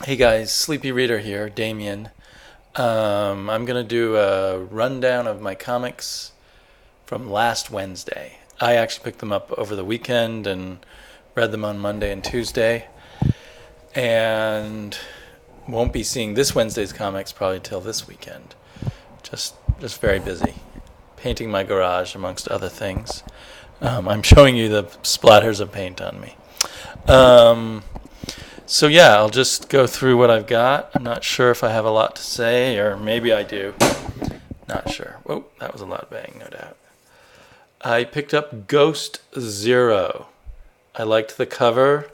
Hey guys, Sleepy Reader here, Damien. I'm going to do a rundown of my comics from last Wednesday. I actually picked them up over the weekend and read them on Monday and Tuesday. And won't be seeing this Wednesday's comics probably till this weekend. Just very busy. Painting my garage, amongst other things. I'm showing you the splatters of paint on me. So yeah, I'll just go through what I've got. I'm not sure if I have a lot to say, or maybe I do. Not sure. Whoa, that was a loud bang, no doubt. I picked up Ghost Zero. I liked the cover.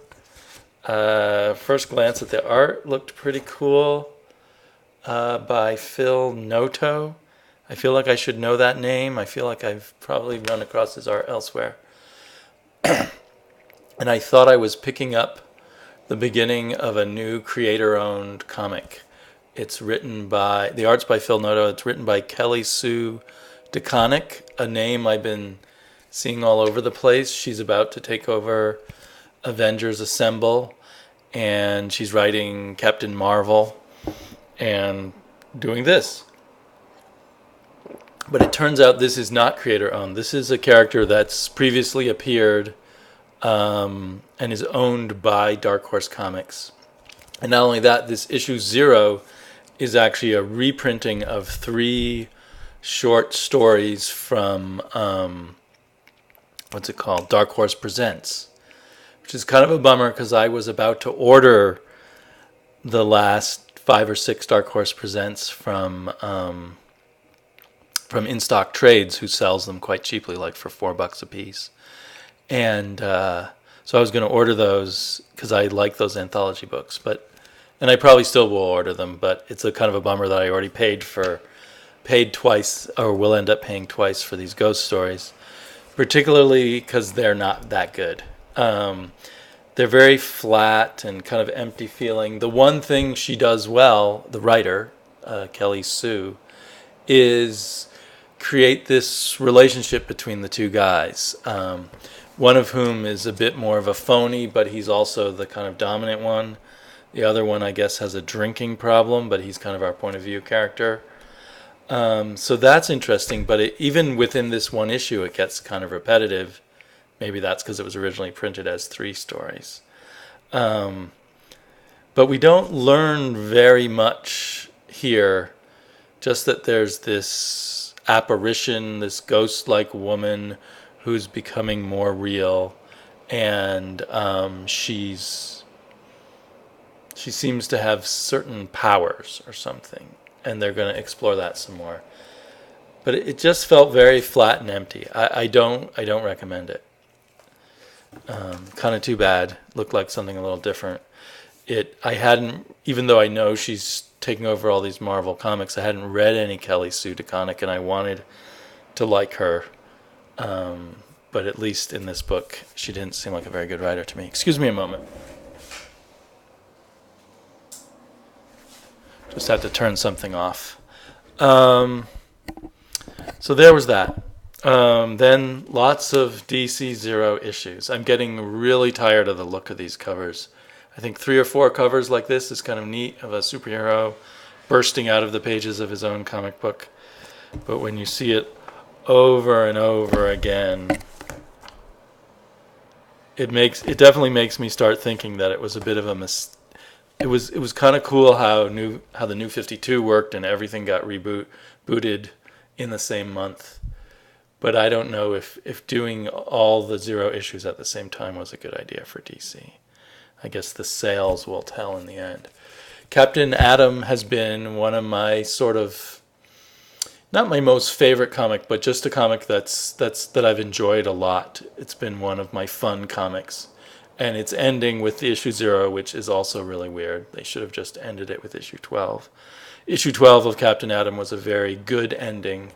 First glance at the art looked pretty cool. By Phil Noto. I feel like I should know that name. I feel like I've probably run across his art elsewhere. And I thought I was picking up the beginning of a new creator-owned comic. The art's by Phil Noto. It's written by Kelly Sue DeConnick, a name I've been seeing all over the place. She's about to take over Avengers Assemble, and she's writing Captain Marvel and doing this. But it turns out this is not creator-owned. This is a character that's previously appeared and is owned by Dark Horse Comics. And not only that, this issue 0 is actually a reprinting of 3 short stories from, Dark Horse Presents, which is kind of a bummer because I was about to order the last 5 or 6 Dark Horse Presents from In Stock Trades, who sells them quite cheaply, like for $4 a piece. And so I was going to order those because I like those anthology books, and I probably still will order them. But it's a kind of a bummer that I already paid twice, or will end up paying twice for these ghost stories, particularly because they're not that good. They're very flat and kind of empty feeling. The one thing she does well, the writer, Kelly Sue, is create this relationship between the two guys. One of whom is a bit more of a phony, but he's also the kind of dominant one. The other one, I guess, has a drinking problem, but he's kind of our point of view character. So that's interesting, but even within this one issue, it gets kind of repetitive. Maybe that's because it was originally printed as 3 stories. But we don't learn very much here, just that there's this apparition, this ghost-like woman who's becoming more real, and she seems to have certain powers or something, and they're going to explore that some more. But it just felt very flat and empty. I don't recommend it. Kind of too bad. Looked like something a little different. I hadn't, even though I know she's taking over all these Marvel comics, I hadn't read any Kelly Sue DeConnick, and I wanted to like her. But at least in this book, she didn't seem like a very good writer to me. Excuse me a moment. Just had to turn something off. So there was that. Then lots of DC Zero issues. I'm getting really tired of the look of these covers. I think 3 or 4 covers like this is kind of neat, of a superhero bursting out of the pages of his own comic book. But when you see it over and over again, it definitely makes me start thinking that it was a bit of a mistake. It was kind of cool how the New 52 worked and everything got booted in the same month. But I don't know if doing all the 0 issues at the same time was a good idea for DC. I guess the sales will tell in the end. Captain Atom has been one of my sort of, not my most favorite comic, but just a comic that I've enjoyed a lot. It's been one of my fun comics. And it's ending with the issue 0, which is also really weird. They should have just ended it with issue 12. Issue 12 of Captain Atom was a very good ending.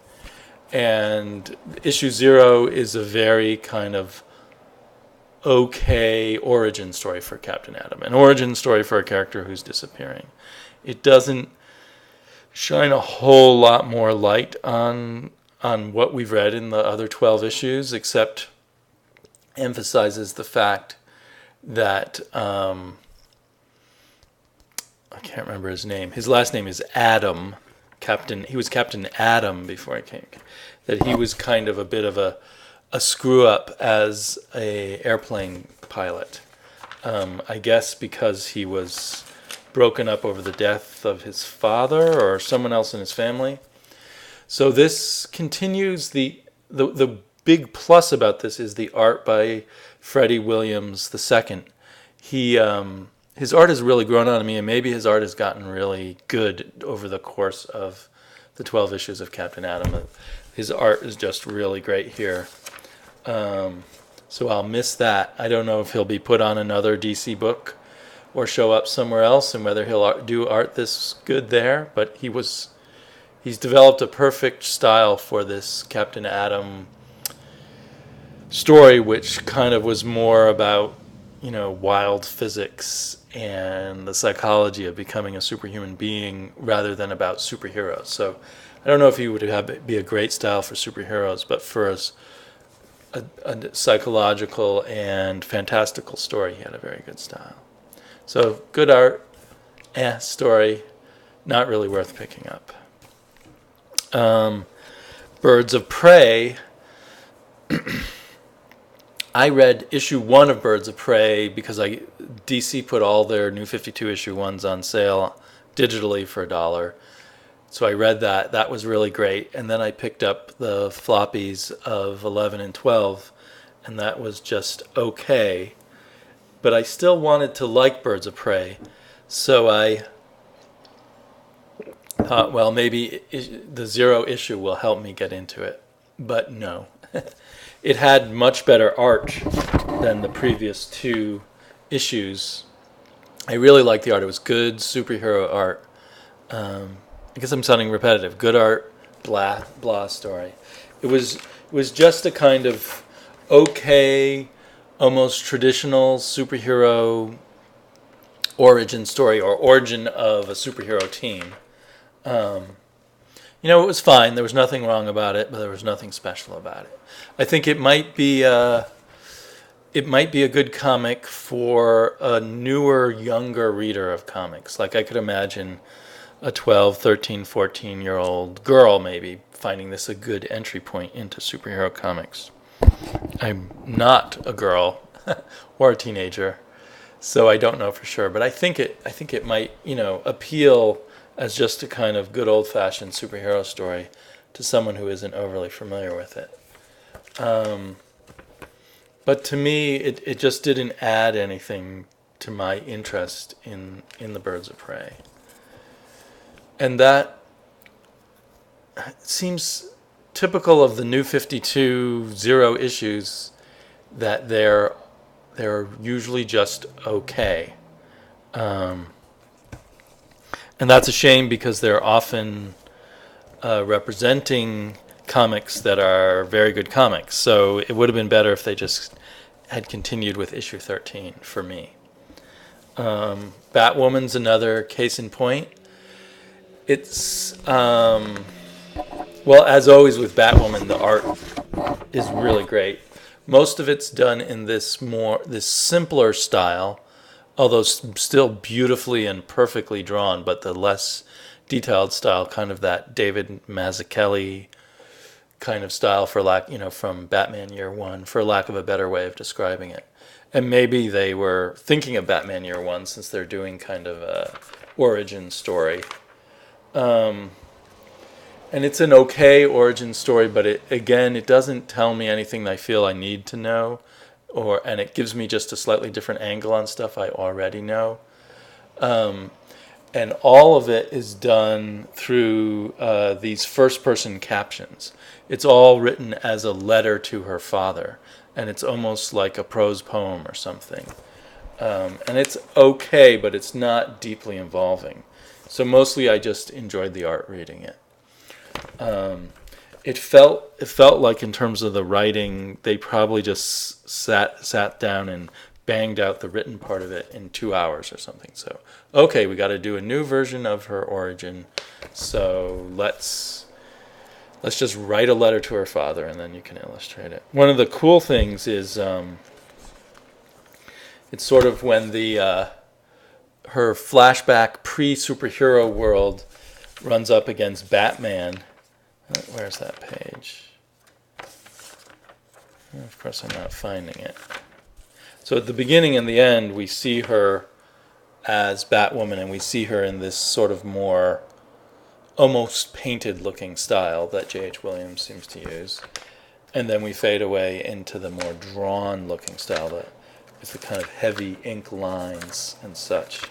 And issue 0 is a very kind of okay origin story for Captain Atom. An origin story for a character who's disappearing. It doesn't shine a whole lot more light on what we've read in the other 12 issues, except emphasizes the fact that I can't remember his name. His last name is Adam. He was Captain Adam before he came. That he was kind of a bit of a screw up as a airplane pilot. I guess because he was broken up over the death of his father or someone else in his family. So this continues. The big plus about this is the art by Freddie Williams II. His art has really grown on me, and maybe his art has gotten really good over the course of the 12 issues of Captain Atom. His art is just really great here. So I'll miss that. I don't know if he'll be put on another DC book or show up somewhere else, and whether he'll do art this good there. But he's developed a perfect style for this Captain Atom story, which kind of was more about, wild physics and the psychology of becoming a superhuman being rather than about superheroes. So I don't know if he would be a great style for superheroes, but for a psychological and fantastical story, he had a very good style. So good art, story, not really worth picking up. Birds of Prey. I read issue 1 of Birds of Prey because DC put all their new 52 issue ones on sale digitally for $1. So I read that. That was really great. And then I picked up the floppies of 11 and 12, and that was just okay. But I still wanted to like Birds of Prey. So I thought, well, maybe the 0 issue will help me get into it. But no. It had much better art than the previous 2 issues. I really liked the art. It was good superhero art. I guess I'm sounding repetitive. Good art, blah story. It was just a kind of okay, almost traditional superhero origin story, or origin of a superhero team. It was fine. There was nothing wrong about it, but there was nothing special about it. I think it might be a good comic for a newer, younger reader of comics. Like I could imagine a 12, 13, 14-year-old girl maybe finding this a good entry point into superhero comics. I'm not a girl or a teenager, so I don't know for sure. But I think it might, appeal as just a kind of good old-fashioned superhero story to someone who isn't overly familiar with it. But to me, it just didn't add anything to my interest in the Birds of Prey. And that seems typical of the new 52 0 issues, that they're usually just okay. And that's a shame because they're often representing comics that are very good comics. So it would have been better if they just had continued with issue 13 for me. Batwoman's another case in point. It's, well, as always with Batwoman, the art is really great. Most of it's done in this simpler style, although still beautifully and perfectly drawn, but the less detailed style, kind of that David Mazzucchelli kind of style, from Batman Year One, for lack of a better way of describing it. And maybe they were thinking of Batman Year One since they're doing kind of a origin story. And it's an okay origin story, but it doesn't tell me anything that I feel I need to know, and it gives me just a slightly different angle on stuff I already know. And all of it is done through these first-person captions. It's all written as a letter to her father, and it's almost like a prose poem or something. And it's okay, but it's not deeply involving. So mostly I just enjoyed the art reading it. It felt like, in terms of the writing, they probably just sat down and banged out the written part of it in 2 hours or something. So, okay, we got to do a new version of her origin. So let's just write a letter to her father, and then you can illustrate it. One of the cool things is it's sort of when her flashback pre-superhero world runs up against Batman. Where's that page? Of course, I'm not finding it. So at the beginning and the end, we see her as Batwoman, and we see her in this sort of more almost painted-looking style that J.H. Williams seems to use. And then we fade away into the more drawn-looking style that is the kind of heavy ink lines and such.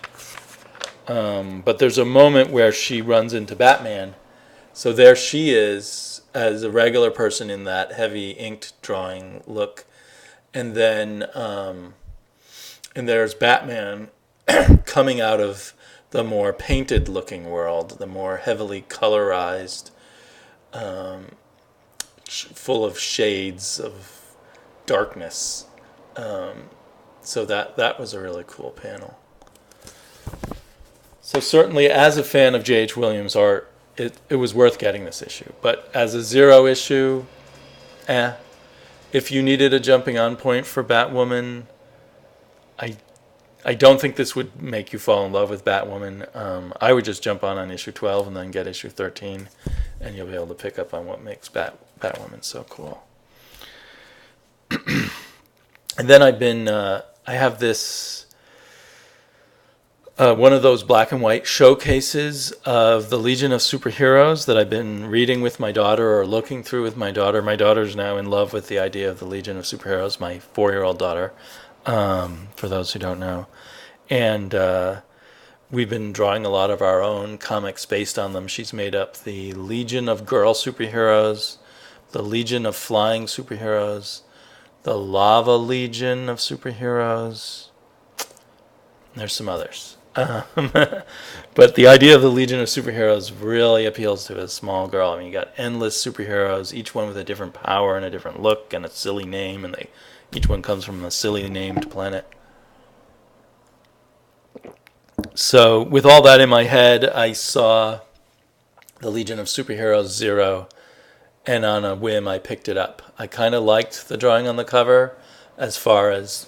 But there's a moment where she runs into Batman. So there she is as a regular person in that heavy inked drawing look. And then and there's Batman coming out of the more painted looking world, the more heavily colorized, full of shades of darkness. So that was a really cool panel. So certainly as a fan of J.H. Williams' art, it was worth getting this issue. But as a zero issue, if you needed a jumping on point for Batwoman, I don't think this would make you fall in love with Batwoman. I would just jump on issue 12 and then get issue 13, and you'll be able to pick up on what makes Batwoman so cool. And then I have this, one of those black and white showcases of the Legion of Superheroes that I've been reading with my daughter or looking through with my daughter. My daughter's now in love with the idea of the Legion of Superheroes, my 4-year-old daughter, for those who don't know. And we've been drawing a lot of our own comics based on them. She's made up the Legion of Girl Superheroes, the Legion of Flying Superheroes, the Lava Legion of Superheroes. There's some others. But the idea of the Legion of Superheroes really appeals to a small girl. I mean, you got endless superheroes, each one with a different power and a different look and a silly name, and each one comes from a silly named planet. So with all that in my head, I saw the Legion of Superheroes 0, and on a whim I picked it up. I kind of liked the drawing on the cover as far as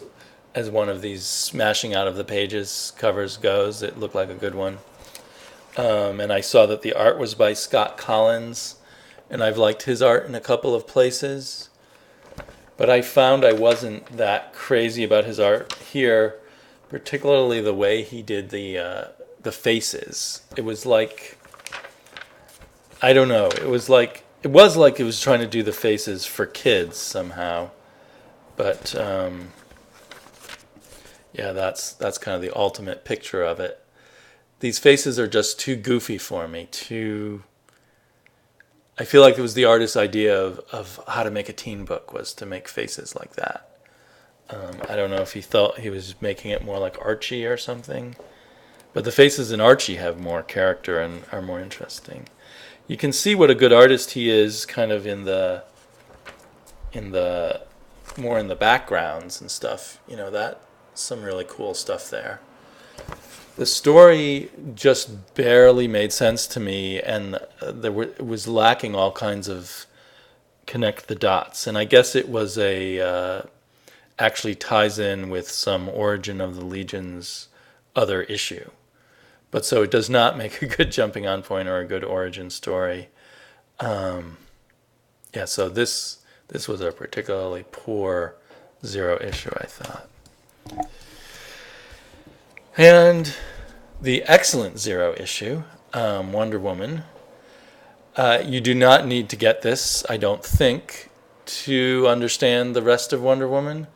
one of these smashing out of the pages covers goes. It looked like a good one. And I saw that the art was by Scott Collins, and I've liked his art in a couple of places. But I found I wasn't that crazy about his art here, particularly the way he did the faces. It was like, I don't know, it was like it was trying to do the faces for kids somehow. But yeah, that's kind of the ultimate picture of it. These faces are just too goofy for me. I feel like it was the artist's idea of how to make a teen book was to make faces like that. I don't know if he thought he was making it more like Archie or something. But the faces in Archie have more character and are more interesting. You can see what a good artist he is kind of in the more in the backgrounds and stuff. You know, that some really cool stuff there. The story just barely made sense to me, and it was lacking all kinds of connect the dots. And I guess it was actually ties in with some origin of the Legion's other issue. But so it does not make a good jumping on point or a good origin story. Yeah, so this was a particularly poor 0 issue, I thought. And the excellent 0 issue, Wonder Woman. You do not need to get this, I don't think, to understand the rest of Wonder Woman.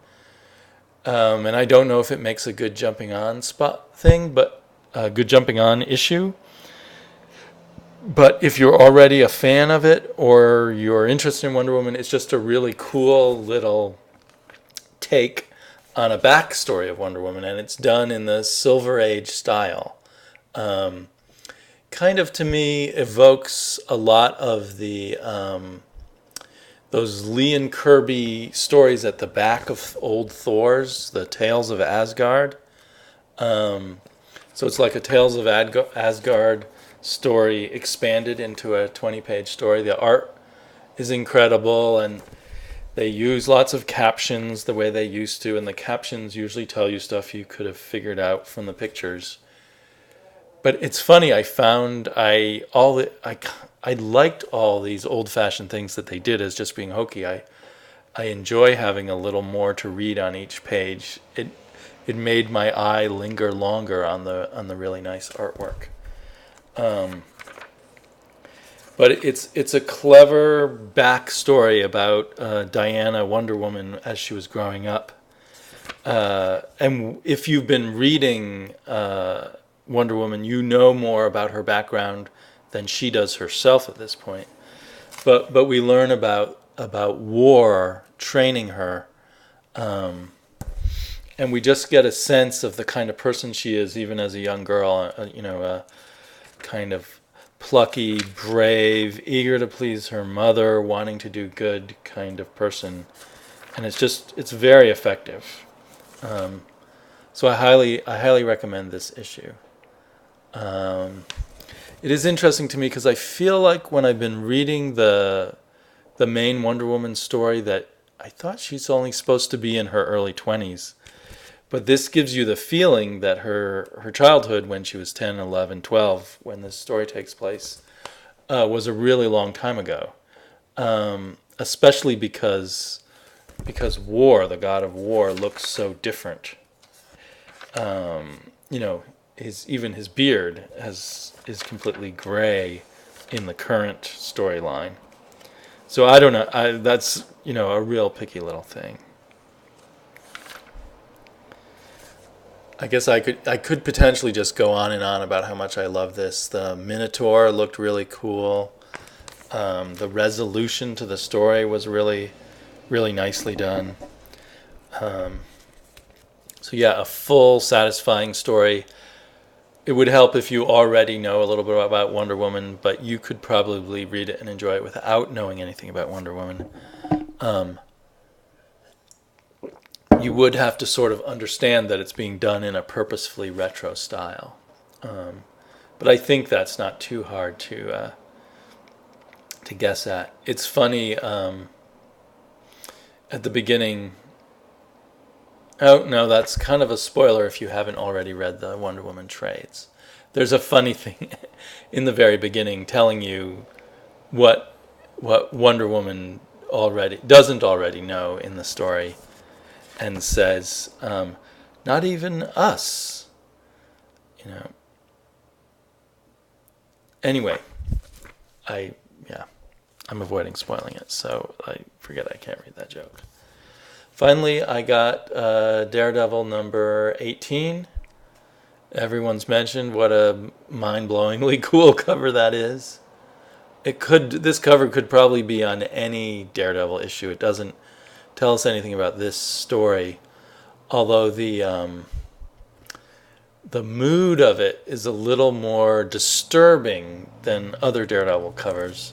And I don't know if it makes a good jumping on spot thing, but a good jumping on issue. But if you're already a fan of it or you're interested in Wonder Woman, it's just a really cool little take on a backstory of Wonder Woman, and it's done in the Silver Age style. Kind of, to me, evokes a lot of the those Lee and Kirby stories at the back of old Thor's, the Tales of Asgard. So it's like a Tales of Asgard story expanded into a 20-page story. The art is incredible, and they use lots of captions the way they used to, and the captions usually tell you stuff you could have figured out from the pictures But it's funny. I liked all these old-fashioned things that they did as just being hokey. I enjoy having a little more to read on each page. It made my eye linger longer on the really nice artwork. But it's a clever backstory about Diana, Wonder Woman, as she was growing up. And if you've been reading Wonder Woman, you know more about her background than she does herself at this point. But we learn about war training her, and we just get a sense of the kind of person she is, even as a young girl. A kind of plucky, brave, eager to please her mother, wanting to do good kind of person, and it's very effective. So I highly recommend this issue. It is interesting to me because I feel like when I've been reading the main Wonder Woman story that I thought she's only supposed to be in her early 20s. But this gives you the feeling that her childhood, when she was 10, 11, 12, when this story takes place, was a really long time ago. Especially because war, the god of war, looks so different. Even his beard is completely gray in the current storyline. So I don't know. That's a real picky little thing. I guess I could potentially just go on and on about how much I love this. The Minotaur looked really cool. The resolution to the story was really, really nicely done. So yeah, a full, satisfying story. It would help if you already know a little bit about Wonder Woman, but you could probably read it and enjoy it without knowing anything about Wonder Woman. You would have to sort of understand that it's being done in a purposefully retro style. But I think that's not too hard to guess at. It's funny, at the beginning... Oh, no, that's kind of a spoiler if you haven't already read the Wonder Woman trades. There's a funny thing in the very beginning telling you what Wonder Woman doesn't already know in the story, and says, not even us. Anyway, I'm avoiding spoiling it, so I forget I can't read that joke. Finally, I got Daredevil number 18. Everyone's mentioned what a mind-blowingly cool cover that is. This cover could probably be on any Daredevil issue. It doesn't tell us anything about this story, although the mood of it is a little more disturbing than other Daredevil covers,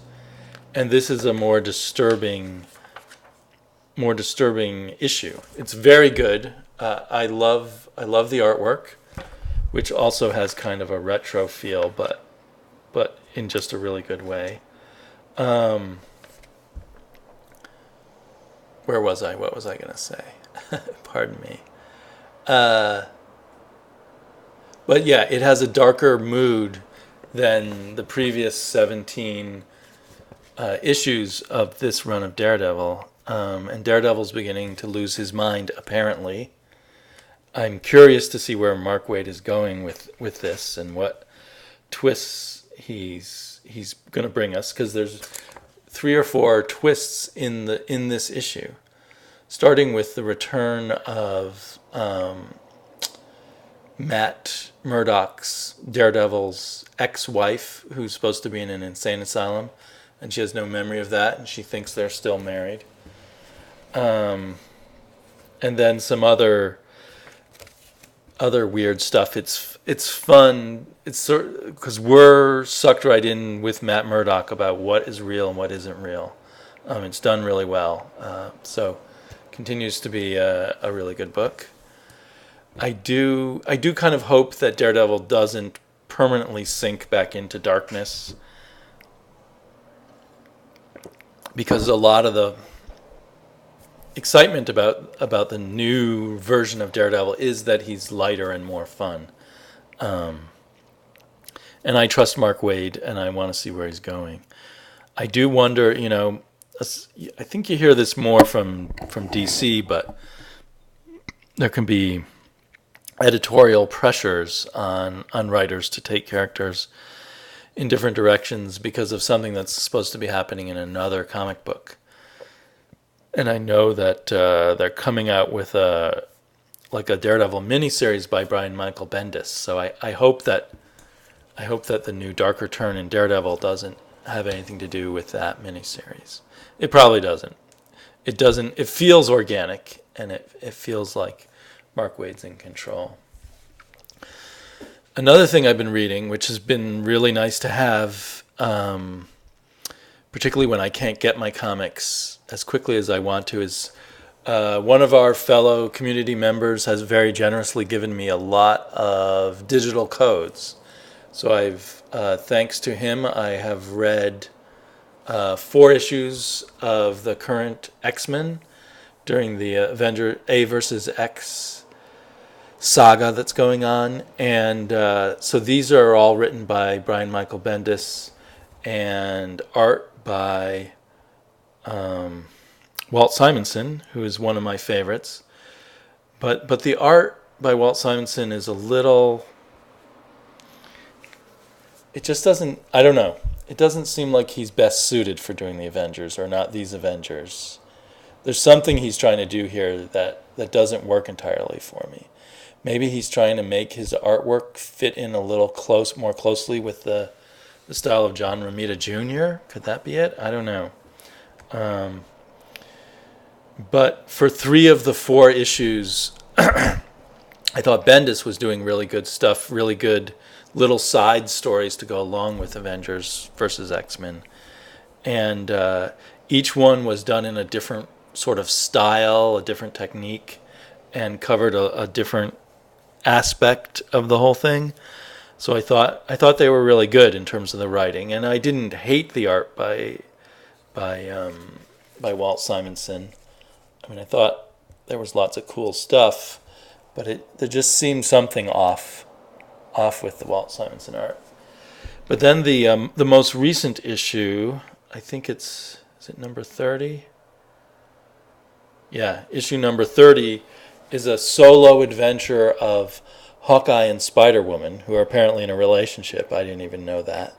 and this is a more disturbing issue. It's very good. I love the artwork, which also has kind of a retro feel, but in just a really good way. Where was I? What was I going to say? Pardon me. But yeah, it has a darker mood than the previous 17 issues of this run of Daredevil. And Daredevil's beginning to lose his mind, apparently. I'm curious to see where Mark Waid is going with this and what twists he's going to bring us, because there's 3 or 4 twists in this issue, starting with the return of Matt Murdock's Daredevil's ex-wife, who's supposed to be in an insane asylum, and she has no memory of that, and she thinks they're still married. And then some other weird stuff. It's fun. It's sort because we're sucked right in with Matt Murdock about what is real and what isn't real. It's done really well. So continues to be a really good book. I do kind of hope that Daredevil doesn't permanently sink back into darkness, because a lot of the excitement about the new version of Daredevil is that he's lighter and more fun. And I trust Mark Waid, and I want to see where he's going. I do wonder, I think you hear this more from DC, but there can be editorial pressures on writers to take characters in different directions because of something that's supposed to be happening in another comic book. And I know that they're coming out with a Daredevil miniseries by Brian Michael Bendis. So I hope that the new darker turn in Daredevil doesn't have anything to do with that miniseries. It probably doesn't. It doesn't. It feels organic, and it feels like Mark Waid's in control. Another thing I've been reading, which has been really nice to have, particularly when I can't get my comics as quickly as I want to, is one of our fellow community members has very generously given me a lot of digital codes. So thanks to him, I have read 4 issues of the current X-Men during the Avenger A versus X saga that's going on. And so these are all written by Brian Michael Bendis and art by Walt Simonson, who is one of my favorites. But the art by Walt Simonson is a little... It just doesn't... I don't know. It doesn't seem like he's best suited for doing the Avengers, or not these Avengers. There's something he's trying to do here that doesn't work entirely for me. Maybe he's trying to make his artwork fit in a little more closely with the style of John Romita Jr. Could that be it? I don't know. But for 3 of the 4 issues, I thought Bendis was doing really good stuff, really good little side stories to go along with Avengers versus X-Men. And each one was done in a different sort of style, a different technique, and covered a different aspect of the whole thing. So I thought they were really good in terms of the writing, and I didn't hate the art by Walt Simonson. I mean, I thought there was lots of cool stuff, but there just seemed something off with the Walt Simonson art. But then the most recent issue, I think is it number 30? Yeah, issue number 30 is a solo adventure of Hawkeye and Spider-Woman, who are apparently in a relationship. I didn't even know that.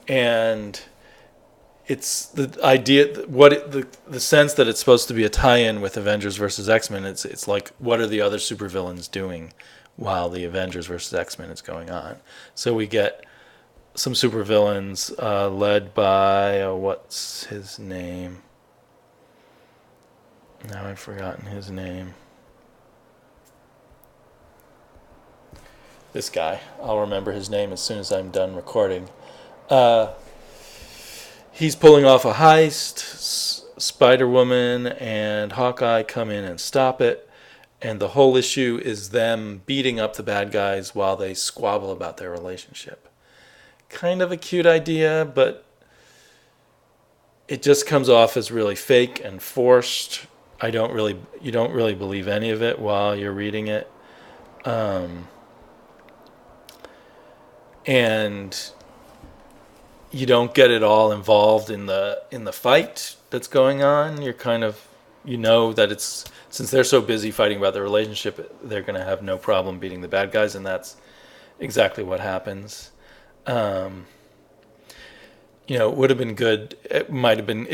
And it's the idea, the sense that it's supposed to be a tie-in with Avengers versus X-Men. It's like, what are the other supervillains doing while the Avengers versus X-Men is going on? So we get some supervillains led by, what's his name? Now I've forgotten his name. This guy. I'll remember his name as soon as I'm done recording. He's pulling off a heist. Spider-Woman and Hawkeye come in and stop it. And the whole issue is them beating up the bad guys while they squabble about their relationship. Kind of a cute idea, but it just comes off as really fake and forced. You don't really believe any of it while you're reading it. And you don't get it all involved in the fight that's going on. You're kind of, that it's, since they're so busy fighting about their relationship, they're going to have no problem beating the bad guys, and that's exactly what happens. It would have been good. It might have been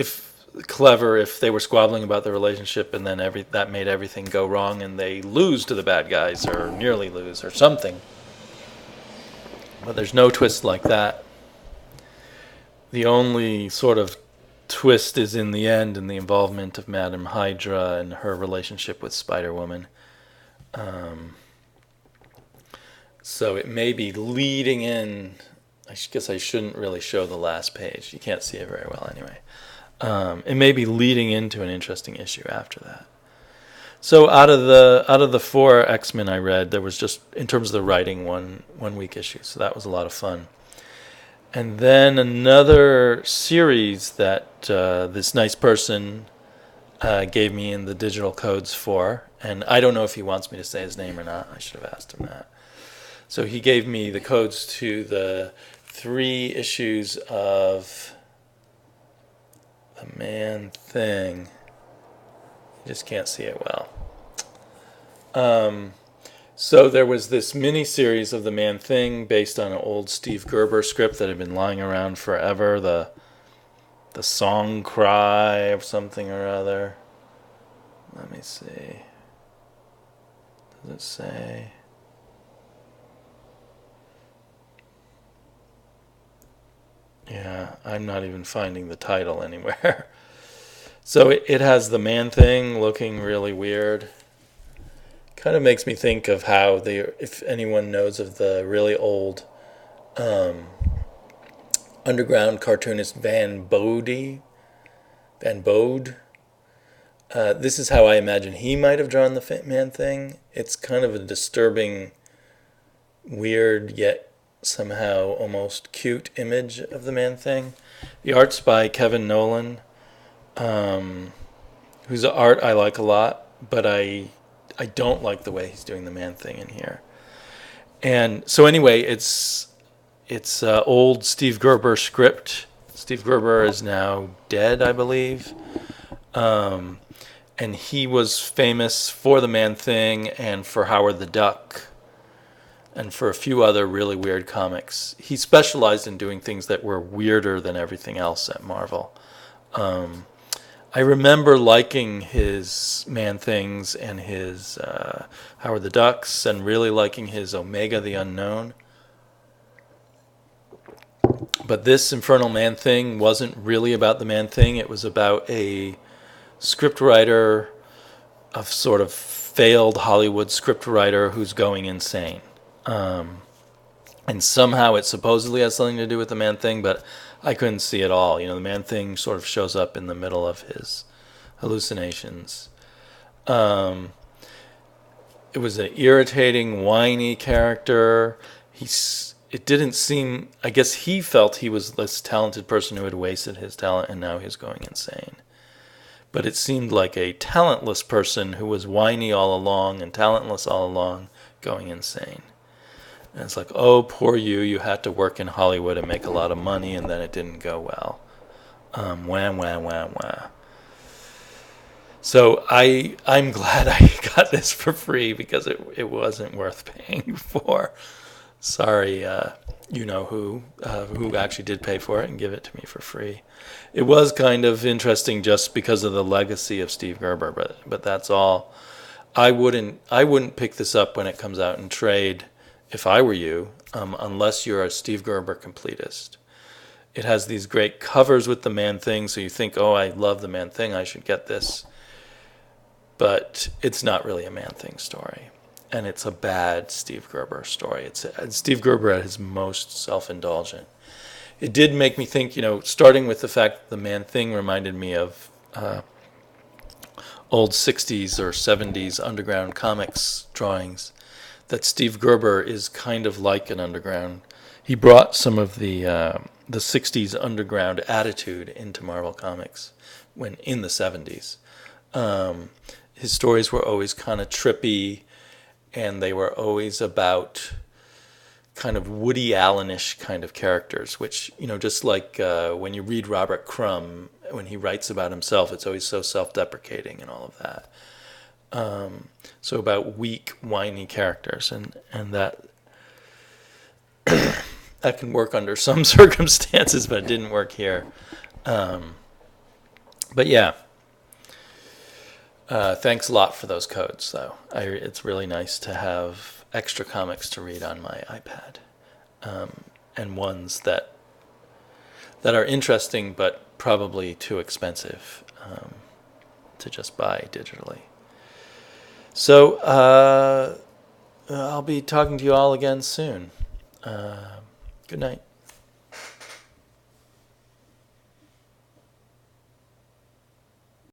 clever if they were squabbling about the relationship, and then that made everything go wrong, and they lose to the bad guys, or nearly lose, or something. But there's no twist like that. The only sort of twist is in the end, in the involvement of Madame Hydra and her relationship with Spider-Woman. So it may be leading in. I guess I shouldn't really show the last page. You can't see it very well anyway. It may be leading into an interesting issue after that. So out of the 4 X-Men I read, there was just, in terms of the writing, one week issue. So that was a lot of fun. And then another series that this nice person gave me in the digital codes for, and I don't know if he wants me to say his name or not. I should have asked him that. So he gave me the codes to the 3 issues of The Man-Thing. You just can't see it well. So there was this mini-series of The Man-Thing based on an old Steve Gerber script that had been lying around forever. The Song Cry of something or other. Let me see. Does it say? Yeah, I'm not even finding the title anywhere. So it has the Man-Thing looking really weird. Kind of makes me think of how if anyone knows of the really old underground cartoonist Van Bode. This is how I imagine he might have drawn the Man-Thing. It's kind of a disturbing, weird, yet somehow almost cute image of the Man-Thing. The art's by Kevin Nolan, whose art I like a lot, but I don't like the way he's doing the Man-Thing in here. And so anyway, it's old Steve Gerber script. Steve Gerber is now dead, I believe. And he was famous for the Man-Thing and for Howard the Duck and for a few other really weird comics. He specialized in doing things that were weirder than everything else at Marvel. I remember liking his Man-Things and his Howard the Ducks and really liking his Omega the Unknown. But this Infernal Man-Thing wasn't really about the Man-Thing. It was about a scriptwriter, a sort of failed Hollywood scriptwriter who's going insane. And somehow it supposedly has something to do with the Man-Thing, but I couldn't see it all. The Man-Thing sort of shows up in the middle of his hallucinations. It was an irritating, whiny character. It didn't seem... I guess he felt he was this talented person who had wasted his talent, and now he's going insane. But it seemed like a talentless person who was whiny all along and talentless all along going insane. And it's like, oh, poor you. You had to work in Hollywood and make a lot of money, and then it didn't go well. Wah, wah, wah, wah. So I'm glad I got this for free because it wasn't worth paying for. Sorry, who actually did pay for it and give it to me for free. It was kind of interesting just because of the legacy of Steve Gerber, but that's all. I wouldn't pick this up when it comes out in trade if I were you, unless you're a Steve Gerber completist. It has these great covers with the Man-Thing, so you think, oh, I love the Man-Thing, I should get this. But it's not really a Man-Thing story. And it's a bad Steve Gerber story. It's Steve Gerber at his most self-indulgent. It did make me think, starting with the fact that the Man-Thing reminded me of old 60s or 70s underground comics drawings, that Steve Gerber is kind of like an underground. He brought some of the 60s underground attitude into Marvel Comics when in the 70s. His stories were always kind of trippy, and they were always about kind of Woody Allen-ish kind of characters, which, just like when you read Robert Crumb, when he writes about himself, it's always so self-deprecating and all of that. So about weak, whiny characters, and that that can work under some circumstances, but it didn't work here. But yeah. Thanks a lot for those codes, though. It's really nice to have extra comics to read on my iPad, and ones that are interesting but probably too expensive to just buy digitally. So I'll be talking to you all again soon. Good night.